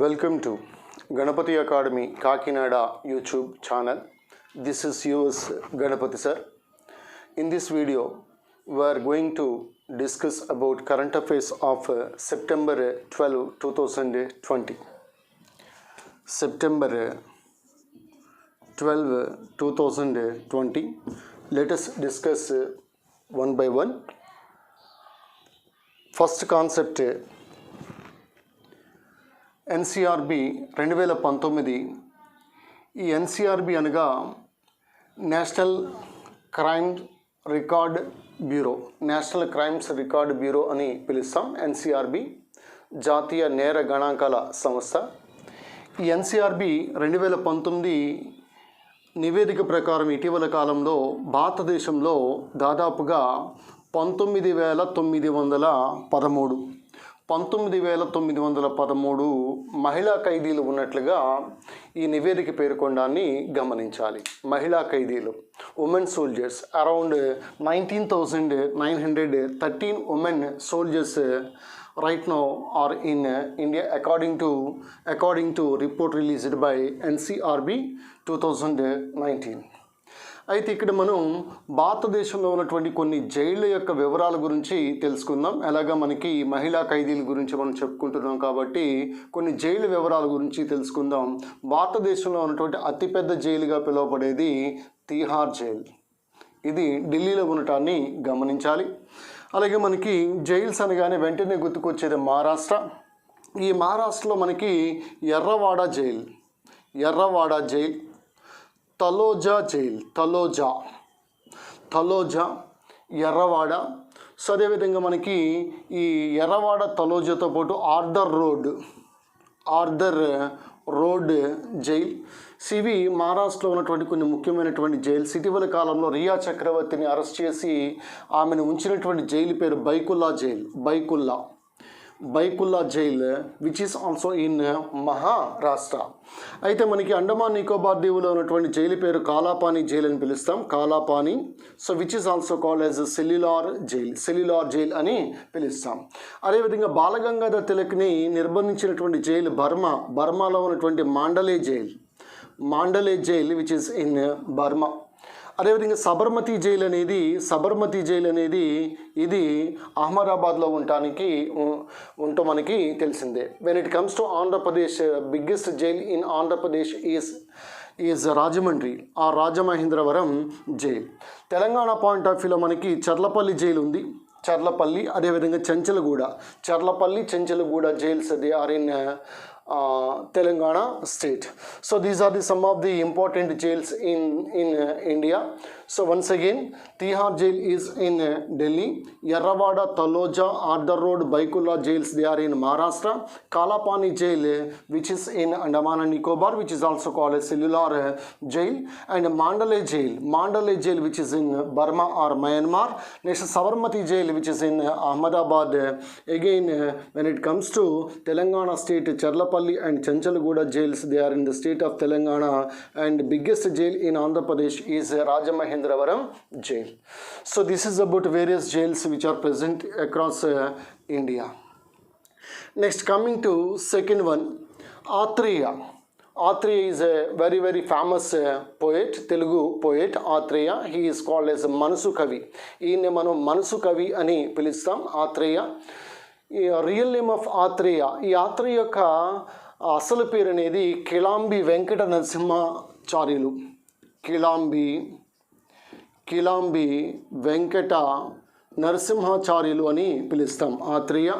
Welcome to Ganapati Academy Kakinada YouTube channel. This is yours Ganapati sir. In this video, we are going to discuss about current affairs of September 12, 2020. September 12, 2020. Let us discuss one by one. First concept, NCRB 2019. ఈ NCRB అనగా national crime record bureau, national crimes record bureau అని పిలుస్తాం. NCRB జాతీయ నేర గణాంకాల సంస్థ. ఈ NCRB 2019 నివేదిక ప్రకారం ఇటీవల కాలంలో భారతదేశంలో దాదాపుగా 19,913 మహిళా ఖైదీలు ఉన్నట్లుగా ఈ నివేదిక పేర్కొనడాన్ని గమనించాలి. మహిళా ఖైదీలు, women soldiers, around 19,913 women soldiers right now are in India according to report released by NCRB 2019. అయితే ఇక్కడ మనం భారతదేశంలో ఉన్నటువంటి కొన్ని జైళ్ళ యొక్క వివరాల గురించి తెలుసుకుందాం. ఎలాగా మనకి మహిళా ఖైదీల గురించి మనం చెప్పుకుంటున్నాం కాబట్టి కొన్ని జైళ్ళ వివరాల గురించి తెలుసుకుందాం. భారతదేశంలో ఉన్నటువంటి అతిపెద్ద జైలుగా పిలువబడేది తీహార్ జైల్. ఇది ఢిల్లీలో ఉండటాన్ని గమనించాలి. అలాగే మనకి జైల్స్ అనగానే వెంటనే గుర్తుకొచ్చేది మహారాష్ట్ర. ఈ మహారాష్ట్రలో మనకి Yerawada jail, Taloja jail, Taloja Yerawada. So అదేవిధంగా మనకి ఈ ఎర్రవాడ తలోజాతో పాటు ఆర్దర్ రోడ్ జైల్. ఇవి మహారాష్ట్రలో ఉన్నటువంటి కొన్ని ముఖ్యమైనటువంటి జైల్స్. ఇటీవల కాలంలో రియా చక్రవర్తిని అరెస్ట్ చేసి ఆమెను ఉంచినటువంటి జైలు పేరు Byculla jail which is also in Maharashtra. అయితే మనకి అండమాన్ నికోబార్ దీవులో ఉన్నటువంటి జైలు పేరు కాలాపానీ జైల్ అని పిలుస్తాం, Kalapani. So which is also called as cellular jail అని పిలుస్తాం. అదేవిధంగా బాలగంగాధర్ తిలక్ని నిర్బంధించినటువంటి జైలు బర్మాలో ఉన్నటువంటి Mandalay jail which is in Burma. అదేవిధంగా సబర్మతి జైల్ అనేది ఇది అహ్మదాబాద్లో ఉంటూ మనకి తెలిసిందే. When it comes to Andhra Pradesh, biggest jail in Andhra Pradesh is Rajamahendravaram jail. Telangana point of వ్యూలో మనకి చర్లపల్లి జైలు ఉంది, అదేవిధంగా Chenchalguda jails they are in Telangana state. So these are some of the important jails in India. So once again, Tihar jail is in Delhi. Yerrawada, Taloja, Arthur Road, Baikulla jails, they are in Maharashtra. Kalapani jail, which is in Andaman and Nicobar, which is also called a cellular jail. And Mandalay jail, which is in Burma or Myanmar. Next, Sabarmati jail, which is in Ahmedabad. Again, when it comes to Telangana state, Charlapalli and Chanchalgooda jails, they are in the state of Telangana. And biggest jail in Andhra Pradesh is Rajamahendravaram jail. So this is about various jails which are present across India. Next, coming to second one, Atreya is a very very famous poet, Telugu poet Atreya. He is called as Manasu Kavi. ఈయన మనం మనసు కవి అని పిలుస్తాం. Atreya, real name of Atreya. ఈ ఆత్రేయ యొక్క అసలు పేరు అనేది కిలాంబి వెంకట నరసింహాచార్యులు. కిలాంబి వెంకట నరసింహాచార్యులు అని పిలుస్తాం. ఆత్రేయ.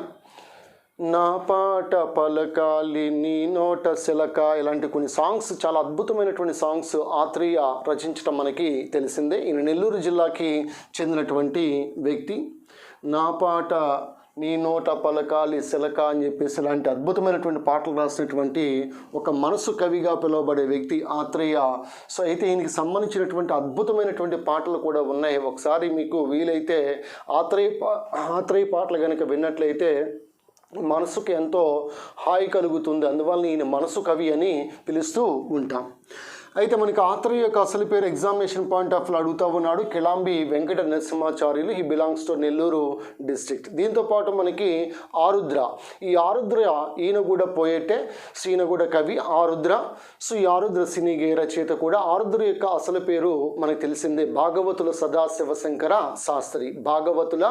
నా పాట పలకాలి నీ నోట శిలక, ఇలాంటి కొన్ని సాంగ్స్, చాలా అద్భుతమైనటువంటి సాంగ్స్ ఆత్రేయ రచించడం మనకి తెలిసిందే. ఈయన నెల్లూరు జిల్లాకి చెందినటువంటి వ్యక్తి. నా పాట నీ నోట పలకాలి శిలక అని చెప్పేసి ఇలాంటి అద్భుతమైనటువంటి పాటలు రాసినటువంటి ఒక మనసు కవిగా పిలువబడే వ్యక్తి ఆత్రేయ. సో అయితే ఈయనకి సంబంధించినటువంటి అద్భుతమైనటువంటి పాటలు కూడా ఉన్నాయి. ఒకసారి మీకు వీలైతే ఆత్రేయ పాటలు కనుక విన్నట్లయితే మనసుకు ఎంతో హాయి కలుగుతుంది. అందువల్ల ఈయన మనసు కవి అని పిలుస్తూ ఉంటాం. అయితే మనకి ఆథర్ యొక్క అసలు పేరు ఎగ్జామినేషన్ పాయింట్ ఆఫ్ వ్యూ అడుగుతూ ఉన్నాడు. Kilambi Venkata Narasimhacharyulu. He belongs to Nellore district. దీంతోపాటు మనకి ఆరుద్ర. ఈ ఆరుద్ర ఈయన కూడా పోయేటే, ఈయన కూడా కవి ఆరుద్ర. సో ఈ ఆరుద్ర సినీ గేయ రచయిత కూడా. ఆరుద్ర యొక్క అసలు పేరు మనకు తెలిసిందే, భాగవతుల సదాశివశంకర శాస్త్రి. భాగవతుల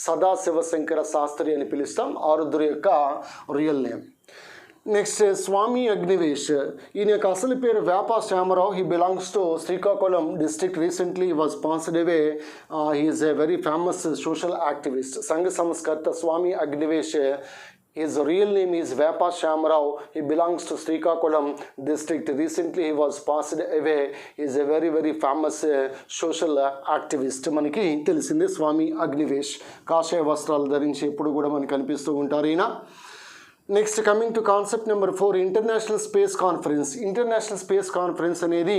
సదాశివశంకర శాస్త్రి అని పిలుస్తాం ఆరుద్ర యొక్క రియల్ నేమ్. నెక్స్ట్ స్వామి అగ్నివేష్. ఈయన యొక్క అసలు పేరు వేప Shyamrao. He belongs to Srikakulam district. Recently was passed away. He is a very famous social activist, సంఘ సంస్కర్త స్వామి Agnivesh. His real name is Vepa Shamrao. He belongs to Srikakulam district. Recently he was passed away. He is a very very famous social activist. మనకి తెలిసిందే స్వామి అగ్నివేష్. కాషాయ వస్త్రాలు ధరించి ఎప్పుడు కూడా మనకి కనిపిస్తూ ఉంటారు ఈయన. Next coming to concept number 4, international space conference. International space conference అనేది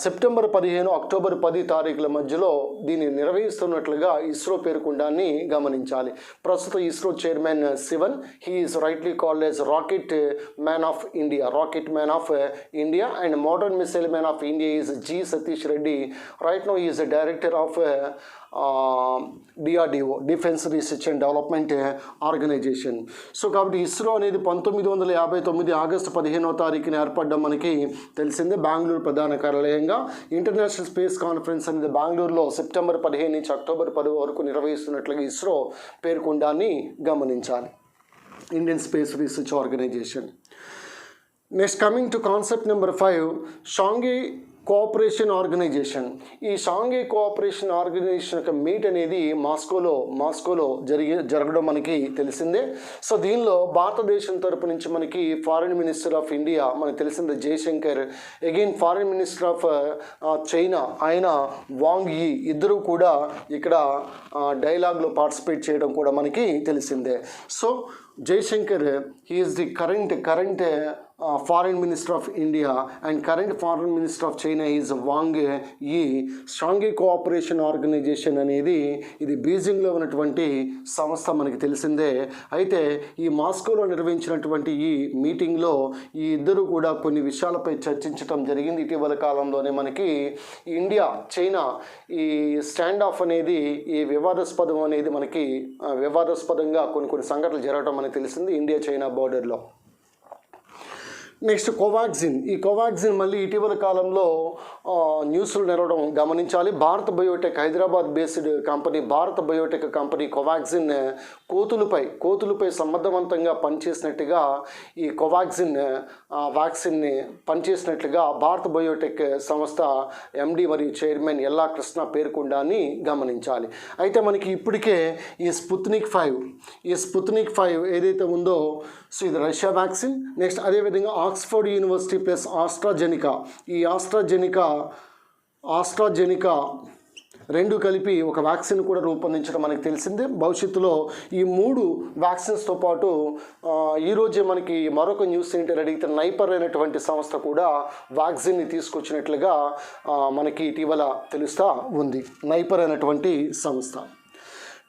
సెప్టెంబర్ 15 అక్టోబర్ 10 తారీఖుల మధ్యలో దీన్ని నిర్వహిస్తున్నట్లుగా ఇస్రో పేర్కొనడాన్ని గమనించాలి. ప్రస్తుత ISRO chairman Sivan. He is rightly called as rocket man of India. Rocket man of India and modern missile man of India is G Satheesh Reddy. Right now is director of DRDO, defence research and development organisation. So కాబట్టి ఇస్రో అనేది 1959 August 15వ తారీఖున ఏర్పడడం మనకి తెలిసిందే, బెంగళూరు ప్రధాన కార్యాలయంగా. International space conference అనేది బెంగళూరులో సెప్టెంబర్ 15 నుంచి అక్టోబర్ 10 వరకు నిర్వహిస్తున్నట్లుగా ఇస్రో పేర్కొనడాన్ని గమనించాలి. Indian space research organisation. Next coming to concept number 5, Shanghai cooperation organisation. ఈ షాంఘై కోఆపరేషన్ ఆర్గనైజేషన్ యొక్క మీట్ అనేది మాస్కోలో జరగడం మనకి తెలిసిందే. సో దీనిలో భారతదేశం తరపు నుంచి మనకి ఫారిన్ మినిస్టర్ ఆఫ్ ఇండియా మనకు తెలిసిందే Jaishankar, again foreign minister of China ఆయన వాంగ్ యీ, ఇద్దరు కూడా ఇక్కడ డైలాగ్లో పార్టిసిపేట్ చేయడం కూడా మనకి తెలిసిందే. So Jaishankar, he is the current foreign minister of India and current foreign minister of China is Wang Yi. Shanghai cooperation organisation అనేది ఇది బీజింగ్లో ఉన్నటువంటి సంస్థ మనకి తెలిసిందే. అయితే ఈ మాస్కోలో నిర్వహించినటువంటి ఈ మీటింగ్లో ఈ ఇద్దరు కూడా కొన్ని విషయాలపై చర్చించడం జరిగింది. ఇటీవల కాలంలోనే మనకి ఇండియా చైనా ఈ స్టాండ్ ఆఫ్ అనేది ఈ వివాదాస్పదం అనేది మనకి వివాదాస్పదంగా కొన్ని సంఘటనలు జరగడం మనకి తెలిసింది ఇండియా చైనా బోర్డర్లో. Next Covaxin. ఈ కోవాక్సిన్ మళ్ళీ ఇటీవల కాలంలో న్యూస్లు నిలవడం గమనించాలి. Bharat Biotech, Hyderabad based company Bharat Biotech company Covaxin కోతులపై సమర్థవంతంగా పనిచేసినట్టుగా ఈ కోవాక్సిన్ వ్యాక్సిన్ని పనిచేసినట్లుగా భారత్ బయోటెక్ సంస్థ ఎండి మరియు చైర్మన్ ఎల్లా కృష్ణ పేర్కొండాన్ని గమనించాలి. అయితే మనకి ఇప్పటికే ఈ స్పుత్నిక్ 5 ఏదైతే ఉందో, సో ఇది రష్యా వ్యాక్సిన్. నెక్స్ట్ అదేవిధంగా ఆక్స్ఫర్డ్ యూనివర్సిటీ ప్లస్ ఆస్ట్రాజెనికా, ఈ ఆస్ట్రాజెనికా రెండు కలిపి ఒక వ్యాక్సిన్ కూడా రూపొందించడం మనకు తెలిసిందే. భవిష్యత్తులో ఈ 3 వ్యాక్సిన్స్తో పాటు ఈరోజే మనకి మరొక న్యూస్ ఏంటి అడిగితే నైపర్ అయినటువంటి సంస్థ కూడా వ్యాక్సిన్ని తీసుకొచ్చినట్లుగా మనకి ఇటీవల తెలుస్తూ ఉంది, నైపర్ అయినటువంటి సంస్థ.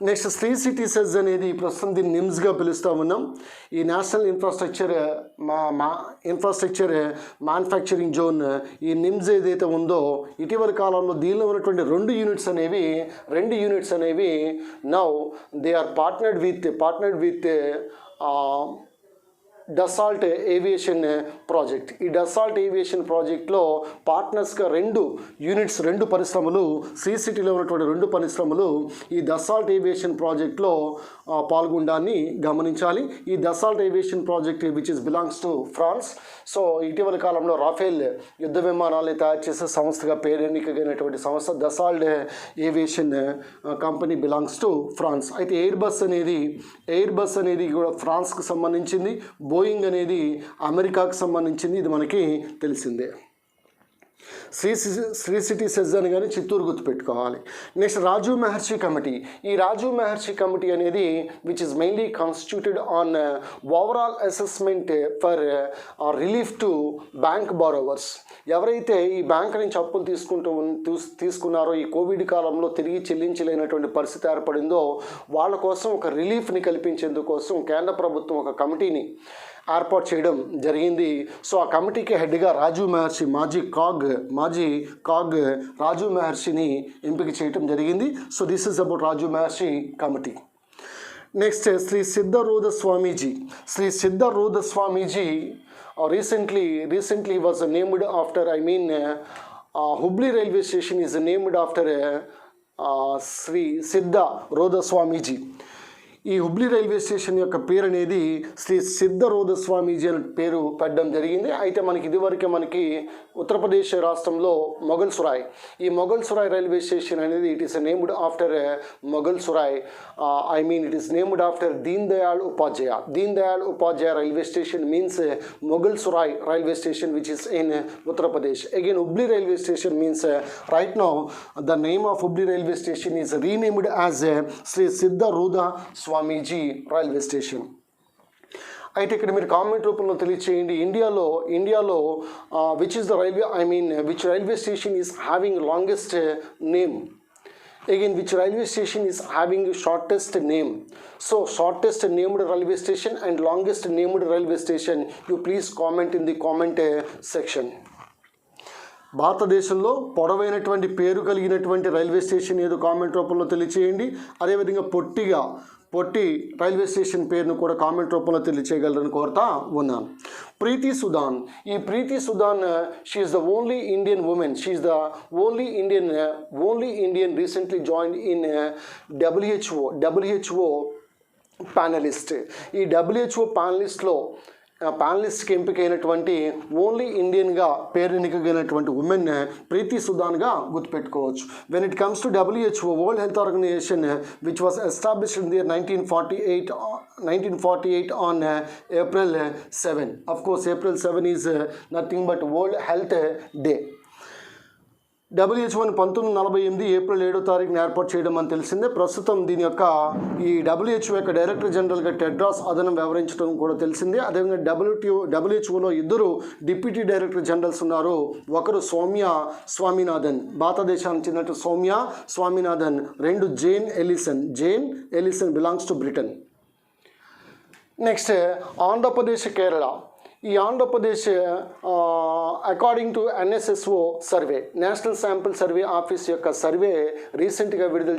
నెక్స్ట్ శ్రీ సిటీ సెజ్ అనేది ప్రస్తుతం దీన్ని నిమ్స్గా పిలుస్తూ ఉన్నాం. ఈ నేషనల్ ఇన్ఫ్రాస్ట్రక్చర్ మ్యానుఫ్యాక్చరింగ్ జోన్, ఈ నిమ్స్ ఏదైతే ఉందో ఇటీవల కాలంలో దీనిలో ఉన్నటువంటి 2 యూనిట్స్ అనేవి now they are partnered with Dassault Aviation project. ఈ డసాల్ట్ ఏవియేషన్ ప్రాజెక్ట్లో పార్ట్నర్స్గా 2 పరిశ్రమలు, శ్రీ సిటీలో ఉన్నటువంటి 2 పరిశ్రమలు ఈ డసాల్ట్ ఏవియేషన్ ప్రాజెక్ట్లో పాల్గొనడాన్ని గమనించాలి. ఈ Dassault Aviation project which is belongs to France. So ఇటీవల కాలంలో రాఫెల్ యుద్ధ విమానాలను తయారు చేసే సంస్థగా పేరెన్నికైనటువంటి సంస్థ Dassault Aviation company belongs to France. అయితే ఎయిర్ బస్ అనేది కూడా ఫ్రాన్స్కి సంబంధించింది, బోయింగ్ అనేది అమెరికాకు సంబంధించింది, ఇది మనకి తెలిసిందే. శ్రీ సిటీ సెజ్ అని కానీ చిత్తూరు గుర్తుపెట్టుకోవాలి. Next Rajiv Maharshi committee. ఈ రాజీవ్ మహర్షి కమిటీ అనేది which is mainly constituted on overall assessment for relief to bank borrowers. ఎవరైతే ఈ బ్యాంక్ నుంచి అప్పులు తీసుకున్నారో, ఈ కోవిడ్ కాలంలో తిరిగి చెల్లించలేనటువంటి పరిస్థితి ఏర్పడిందో వాళ్ళ కోసం ఒక రిలీఫ్ని కల్పించేందుకోసం కేంద్ర ప్రభుత్వం ఒక కమిటీని ఏర్పాటు చేయడం జరిగింది. సో ఆ కమిటీకి హెడ్గా రాజీవ్ మహర్షి, మాజీ కాగ్ రాజీవ్ మహర్షిని ఎంపిక చేయడం జరిగింది. So this is about Rajiv Maharshi committee. Next Shri Siddharoodha Swamiji. Shri Siddharoodha Swamiji recently was named after, Hubli railway station is named after Sri Siddha Rodha Swamiji. ఈ హుబ్లీ రైల్వే స్టేషన్ యొక్క పేరు అనేది శ్రీ సిద్ధరూఢ స్వామీజీ అని పేరు పెట్టడం జరిగింది. అయితే మనకి ఉత్తరప్రదేశ్ రాష్ట్రంలో మొఘల్ సురాయ్, ఈ మొఘల్ సురాయ్ రైల్వే స్టేషన్ అనేది it is named after Mughal Sarai, it is named after Deen Dayal Upadhyaya railway station means Mughal Sarai railway station which is in Uttar Pradesh. Again Hubli railway station means right now the name of Hubli railway station is renamed as Shri Siddharoodha Swamiji railway station. అయితే ఇక్కడ మీరు comment రూపంలో తెలియచేయండి, ఇండియాలో which is the which railway station is having longest name. Again, which railway station is having shortest name? So shortest named railway station and longest named railway station, you please comment in the comment section. భారతదేశంలో పొడవైనటువంటి పేరు కలిగినటువంటి railway station ఏదో comment రూపంలో తెలియచేయండి. అదేవిధంగా పొట్టి railway station పేరును కూడా comment రూపంలో తెలియచేయగలరని కోరుతా ఉన్నాను. ప్రీతి సుదాన్. ఈ Preeti Sudan, she is the only Indian women, she is the only Indian recently joined in WHO panellist. ఈ WHO ప్యానలిస్ట్కి ఎంపికైనటువంటి ఓన్లీ ఇండియన్గా పేరెన్నికైనటువంటి ఉమెన్ ప్రీతి సుదాన్గా గుర్తుపెట్టుకోవచ్చు. When it comes to WHO, world health organisation, which was established in the 1948 on April 7. Of course, April 7 is nothing but World Health Day. WHO 1948 April 7 ఏర్పాటు చేయడం అని తెలిసిందే. ప్రస్తుతం దీని యొక్క ఈ WHO యొక్క డైరెక్టర్ జనరల్గా టెడ్రాస్ అదనం వ్యవహరించడం కూడా తెలిసిందే. అదేవిధంగా WHOలో 2 డిప్యూటీ డైరెక్టర్ జనరల్స్ ఉన్నారు. ఒకరు సౌమ్య స్వామినాథన్, భారతదేశానికి చెందిన Soumya Swaminathan. 2 Jane Ellison belongs to Britain. Next Andhra Pradesh, Kerala. ఈ Andhra Pradesh according to NSSO survey, national sample survey office యొక్క సర్వే రీసెంట్గా విడుదల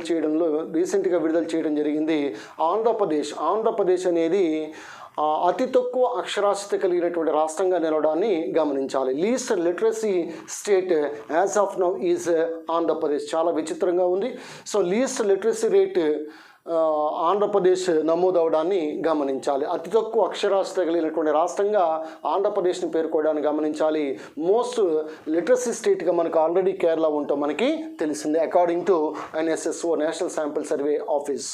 చేయడం జరిగింది. ఆంధ్రప్రదేశ్ అనేది అతి తక్కువ అక్షరాస్యత కలిగినటువంటి రాష్ట్రంగా నిలవడాన్ని గమనించాలి. Least literacy state as of now is Andhra Pradesh. చాలా విచిత్రంగా ఉంది. So least literacy rate Andhra Pradesh నమోదవడాన్ని గమనించాలి. అతి తక్కువ అక్షరాస్యత కలిగినటువంటి రాష్ట్రంగా ఆంధ్రప్రదేశ్ని పేర్కోవడాన్ని గమనించాలి. మోస్ట్ లిటరసీ స్టేట్గా మనకు ఆల్రెడీ కేరళ ఉంటాం మనకి తెలిసిందే according to NSSO national sample survey office.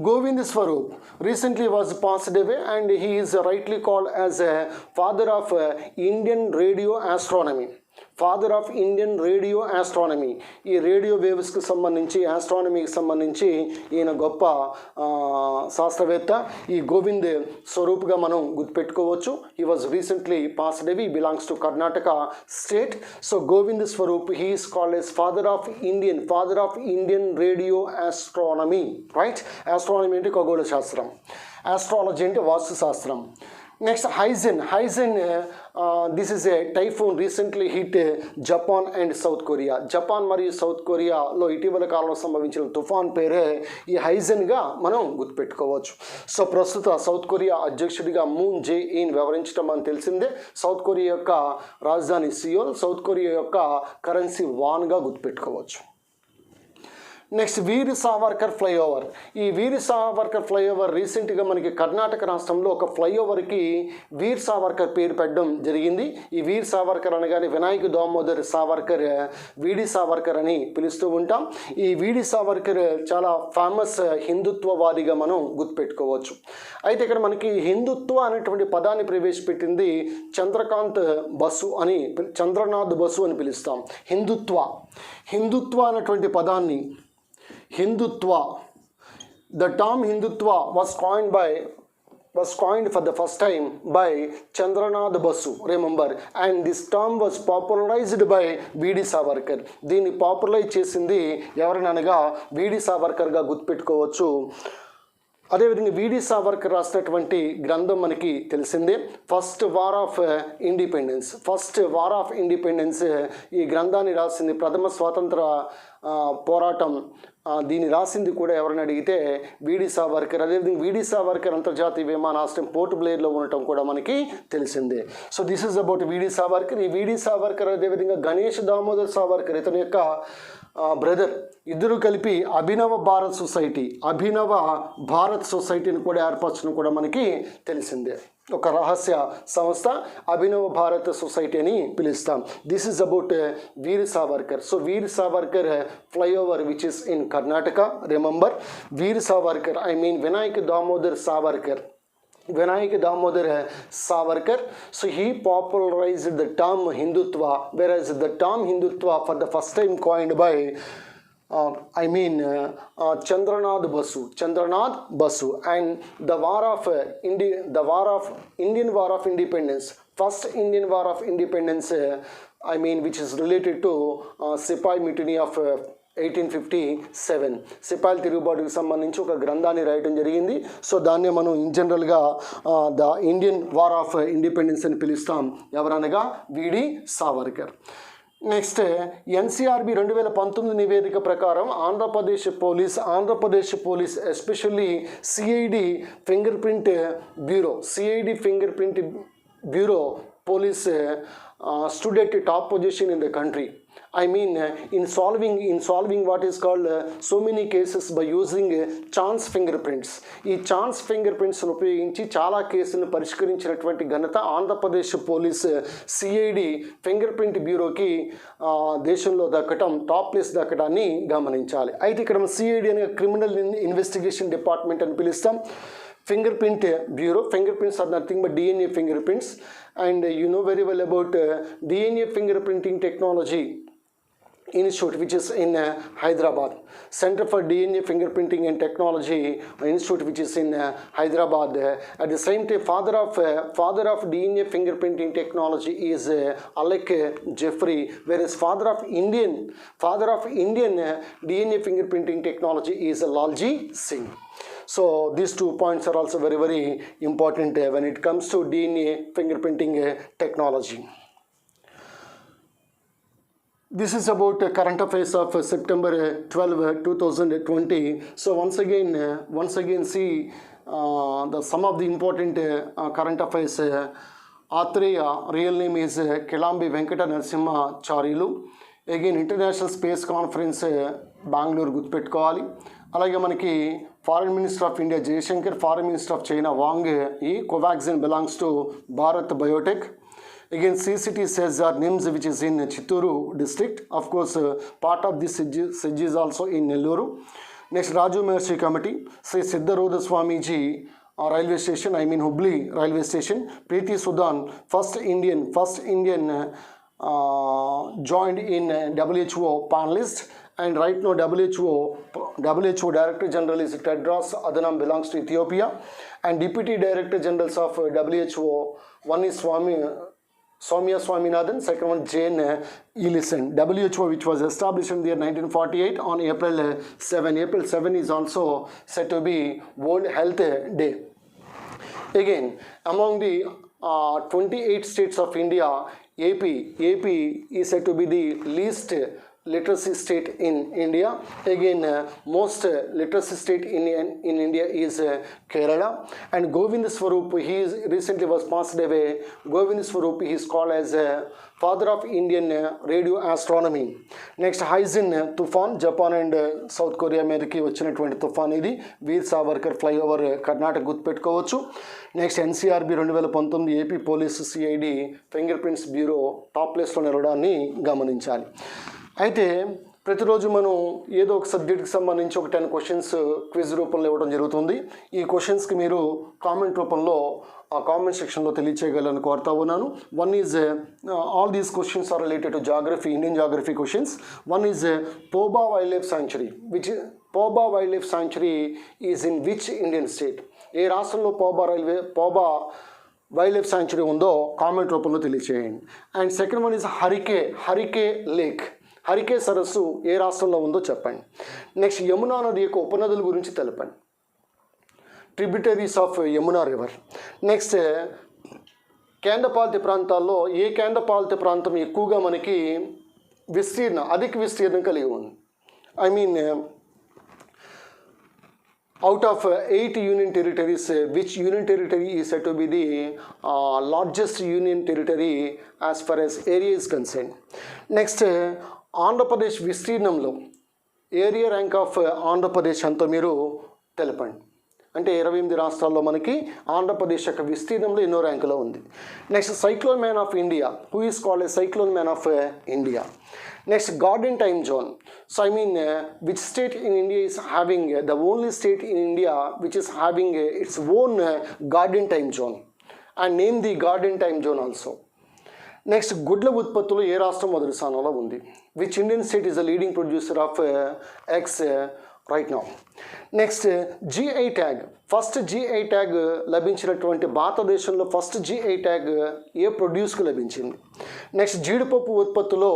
Govind Swarup recently was passed away and he is rightly called as a father of Indian radio astronomy. ఈ రేడియో వేవ్స్కి సంబంధించి, ఆస్ట్రానమీకి సంబంధించి ఈయన గొప్ప శాస్త్రవేత్త. ఈ గోవింద్ స్వరూప్గా మనం గుర్తుపెట్టుకోవచ్చు. He was recently passed away, belongs to Karnataka state. So Govind Swarup, he is called as father of Indian radio astronomy. Right, astronomy అంటే ఖగోళ శాస్త్రం, ఆస్ట్రాలజీ అంటే వాస్తు శాస్త్రం. Next Haishen. This is a typhoon recently hit Japan and south Korea. Japan మరియు south కొరియాలో ఇటీవల కాలంలో సంభవించిన తుఫాన్ పేరే ఈ హైజన్గా మనం గుర్తుపెట్టుకోవచ్చు. సో ప్రస్తుత సౌత్ కొరియా అధ్యక్షుడిగా మూన్ జే-ఇన్ వ్యవహరించడం అని తెలిసిందే. సౌత్ కొరియా యొక్క రాజధాని సియోల్, సౌత్ కొరియా యొక్క కరెన్సీ వాన్గా గుర్తుపెట్టుకోవచ్చు. నెక్స్ట్ వీర్ సావర్కర్ ఫ్లైఓవర్. ఈ వీర్ సావర్కర్ ఫ్లైఓవర్ రీసెంట్గా మనకి కర్ణాటక రాష్ట్రంలో ఒక ఫ్లైఓవర్కి వీర్ సావర్కర్ పేరు పెట్టడం జరిగింది. ఈ వీర్ సావర్కర్ అనగానే వినాయక్ దామోదర్ సావర్కర్, వీడి సావర్కర్ అని పిలుస్తూ ఉంటాం. ఈ వీడి సావర్కర్ చాలా ఫేమస్ హిందుత్వవాదిగా మనం గుర్తుపెట్టుకోవచ్చు. అయితే ఇక్కడ మనకి హిందుత్వ అనేటువంటి పదాన్ని ప్రవేశపెట్టింది చంద్రనాథ్ బసు అని పిలుస్తాం. హిందుత్వ అనేటువంటి పదాన్ని, the term Hindutva was coined for the first time by Chandranath Basu, remember, and this term was popularized by V.D. Savarkar. దీన్ని పాపులరైజ్ చేసింది ఎవరిననగా V.D. Savarkar గా గుర్తుపెట్టుకోవచ్చు. అదేవిధంగా విడి సావర్కర్ రాసినటువంటి గ్రంథం మనకి తెలిసిందే, ఫస్ట్ వార్ ఆఫ్ ఇండిపెండెన్స్. ఈ గ్రంథాన్ని రాసింది ప్రథమ స్వాతంత్ర పోరాటం, దీన్ని రాసింది కూడా ఎవరైనా అడిగితే విడి సావర్కర్. అదేవిధంగా విడి సావర్కర్ అంతర్జాతీయ విమానాశ్రయం పోర్ట్ బ్లేర్లో ఉండటం కూడా మనకి తెలిసిందే. సో దిస్ ఈజ్ అబౌట్ విడి సావర్కర్. ఈ విడి సావర్కర్ అదేవిధంగా గణేష్ దామోదర్ సావర్కర్ ఇతని యొక్క బ్రదర్, ఇద్దరు కలిపి అభినవ భారత్ సొసైటీని కూడా ఏర్పరచడం కూడా మనకి తెలిసిందే. ఒక రహస్య సంస్థ అభినవ భారత్ సొసైటీ అని పిలుస్తాం. This is about Veer Savarkar. So Veer Savarkar flyover which is in Karnataka. Remember, Veer Savarkar, I mean Vinayak Damodar Savarkar. So he popularized the term Hindutva, whereas the term Hindutva for the first time coined by Chandranath Basu, and the Indian War of Independence, first Indian War of Independence, which is related to Sepoy Mutiny of 1857. సిపాయిల తిరుగుబాటుకు సంబంధించి ఒక గ్రంథాన్ని రాయటం జరిగింది. So దాన్నే మనం in జనరల్గా the Indian war of independence అని పిలుస్తాం. ఎవరనగా విడి సావర్కర్. నెక్స్ట్ ఎన్సీఆర్బి 2019 నివేదిక ప్రకారం Andhra Pradesh police especially CID finger print bureau police stood at a top position in the country. In solving what is called so many cases by using chance fingerprints. ఈ chance finger ఉపయోగించి చాలా కేసులను పరిష్కరించినటువంటి ఘనత Andhra Pradesh police CID finger print బ్యూరోకి దేశంలో top place దక్కడాన్ని గమనించాలి. అయితే ఇక్కడ సిఐడి అనే క్రిమినల్ ఇన్వెస్టిగేషన్ డిపార్ట్మెంట్ అని పిలుస్తాం. Fingerprint Bureau. Fingerprints are nothing but DNA fingerprints, and you know very well about DNA fingerprinting technology institute, which is in Hyderabad. Center for DNA fingerprinting and technology institute, which is in Hyderabad. At the same time, father of DNA fingerprinting technology is Alec Jeffrey, whereas father of Indian DNA fingerprinting technology is Lalji Singh. So these 2 points are also very, very important when it comes to DNA fingerprinting technology. This is about current affairs of September 12, 2020. So once again see some of the important current affairs. Atreya, real name is Kilambi Venkata Narasimha Charilu. Again, International Space Conference Bangalore గుర్తుపెట్టుకోవాలి. అలాగే మనకి foreign minister of India Jaishankar, foreign minister of China Wang ఈ Covaxin belongs to Bharat Biotech. Again, CCT Cesar NIMS, which is in Chitturu district. Of course, part of this SEDG is also in Nelluru. Next, Raju Maharshi Committee, Sri Siddharoda Swamiji railway station, Hubli railway station. Preeti Sudan, first Indian joined in WHO panelist. And right now WHO Director General is Tedros Adhanom, belongs to Ethiopia. And Deputy Director Generals of WHO, one is Soumya Swaminathan, second one Jane Ellison. WHO, which was established in the year 1948 on April 7. April 7 is also said to be World Health Day. Again, among the 28 states of India, AP is said to be the least literacy state in India. Again, most literacy state in India is Kerala. And Govind Swarup, he recently was passed away. Govind Swarup, he is called as father of Indian radio astronomy. Next, Haizen Tufan, Japan and South Korea మీదకి వచ్చినటువంటి తుఫాన్ ఇది. వీర్ Savarkar flyover Karnataka గుర్తుపెట్టుకోవచ్చు. Next NCRB 2019 AP police CID finger prints bureau top ప్లేస్లో నిలవడాన్ని గమనించాలి. అయితే ప్రతిరోజు మనం ఏదో ఒక సబ్జెక్ట్కి సంబంధించి ఒక 10 క్వశ్చన్స్ క్విజ్ రూపంలో ఇవ్వడం జరుగుతుంది. ఈ క్వశ్చన్స్కి మీరు కామెంట్ రూపంలో ఆ కామెంట్ సెక్షన్లో తెలియచేయగలని కోరుతా ఉన్నాను. One is all these questions are related to geography, Indian geography questions. One is Pobha wild life sanctuary is in which Indian state? ఏ రాష్ట్రంలో పోబా వైల్డ్ లైఫ్ సాంచురీ ఉందో కామెంట్ రూపంలో తెలియచేయండి. And second one is Harike lake. Harike సరస్సు ఏ రాష్ట్రంలో ఉందో చెప్పండి. నెక్స్ట్, యమునా నది యొక్క ఉపనదుల గురించి తెలపండి. Tributaries of Yamuna river. Next కేంద్రపాలిత ప్రాంతాల్లో ఏ కేంద్రపాలిత ప్రాంతం ఎక్కువగా మనకి అధిక విస్తీర్ణం కలిగి ఉంది? I mean out of 8 union territories, which union territory is said to be the largest union territory as far as area is concerned? Next, Andhra Pradesh విస్తీర్ణంలో ఏరియా ర్యాంక్ ఆఫ్ ఆంధ్రప్రదేశ్ అంతా మీరు తెలపండి. అంటే 28 రాష్ట్రాల్లో మనకి ఆంధ్రప్రదేశ్ యొక్క విస్తీర్ణంలో ఎన్నో ర్యాంకులో ఉంది. Next cyclone man of India, who is called a cyclone man of India. Next, garden time zone. So I mean, which state in India is having the only state in India which is having its own garden time zone, and name the garden time zone also. Next, గుడ్ల ఉత్పత్తులు ఏ రాష్ట్రం మొదటి స్థానంలో ఉంది? Which Indian state is the leading producer of eggs right now? Next GI tag, first GI tag లభించినటువంటి భారతదేశంలో first GI tag ఏ ప్రొడ్యూస్కు లభించింది? నెక్స్ట్ జీడిపప్పు ఉత్పత్తిలో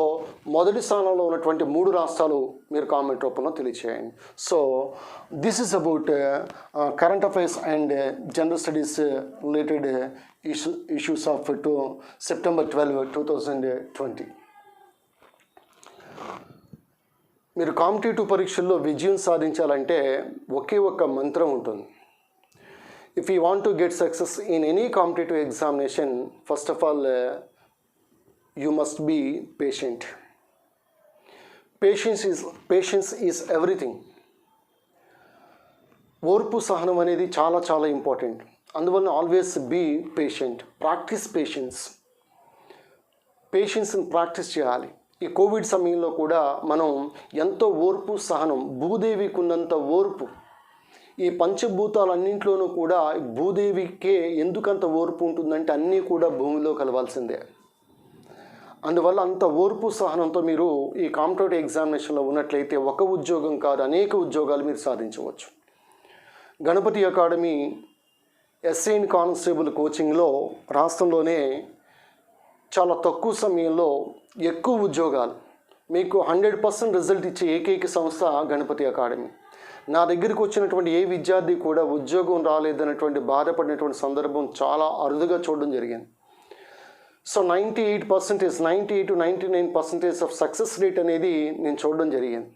మొదటి స్థానంలో ఉన్నటువంటి 3 రాష్ట్రాలు మీరు కామెంట్ రూపంలో తెలియచేయండి. So this is about current affairs and general studies related issues of September 12, 2020. మీరు కాంపిటేటివ్ పరీక్షల్లో విజయం సాధించాలంటే ఒకే ఒక్క మంత్రం ఉంటుంది. If you want to get success in any competitive examination, first of all you must be patient. Patience is everything. ఓర్పు సహనం అనేది చాలా చాలా ఇంపార్టెంట్. అందువల్ల ఆల్వేస్ బీ పేషెంట్. ప్రాక్టీస్ పేషెన్స్ని ప్రాక్టీస్ చేయాలి. ఈ కోవిడ్ సమయంలో కూడా మనం ఎంతో ఓర్పు సహనం, భూదేవికి ఉన్నంత ఓర్పు, ఈ పంచభూతాలన్నింటిలోనూ కూడా భూదేవికే ఎందుకంత ఓర్పు ఉంటుందంటే అన్నీ కూడా భూమిలో కలవాల్సిందే. అందువల్ల అంత ఓర్పు సహనంతో మీరు ఈ కాంపిటేటివ్ ఎగ్జామినేషన్లో ఉన్నట్లయితే ఒక ఉద్యోగం కాదు అనేక ఉద్యోగాలు మీరు సాధించవచ్చు. Ganapathi academy SI and constable కోచింగ్లో రాష్ట్రంలోనే చాలా తక్కువ సమయంలో ఎక్కువ ఉద్యోగాలు, మీకు 100% రిజల్ట్ ఇచ్చే ఏకైక సంస్థ గణపతి అకాడమీ. నా దగ్గరికి వచ్చినటువంటి ఏ విద్యార్థి కూడా ఉద్యోగం రాలేదన్నటువంటి బాధపడినటువంటి సందర్భం చాలా అరుదుగా చూడడం జరిగింది. So 98% to 99% of success rate అనేది నేను చూడడం జరిగింది.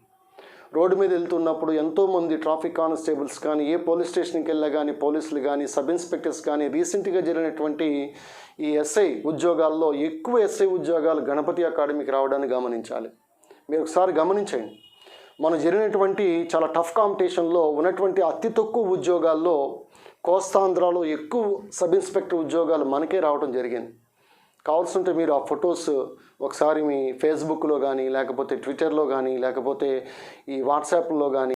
రోడ్డు మీద వెళ్తున్నప్పుడు ఎంతోమంది ట్రాఫిక్ కానిస్టేబుల్స్ కానీ, ఏ పోలీస్ స్టేషన్కి వెళ్ళా కానీ పోలీసులు కానీ, సబ్ ఇన్స్పెక్టర్స్ కానీ, రీసెంట్గా జరిగినటువంటి ఈ ఎస్ఐ ఉద్యోగాల్లో ఎక్కువ ఎస్ఐ ఉద్యోగాలు గణపతి అకాడమీకి రావడాన్ని గమనించాలి. మీరు ఒకసారి గమనించండి. మనం జరిగినటువంటి చాలా టఫ్ కాంపిటీషన్లో ఉన్నటువంటి అతి తక్కువ ఉద్యోగాల్లో కోస్తాంధ్రాలో ఎక్కువ సబ్ ఇన్స్పెక్టర్ ఉద్యోగాలు మనకే రావడం జరిగింది. కావాల్సింటే మీరు ఆ ఫొటోస్ ఒకసారి మీ ఫేస్బుక్లో కానీ, లేకపోతే ట్విట్టర్లో కానీ, లేకపోతే ఈ వాట్సాప్లో కానీ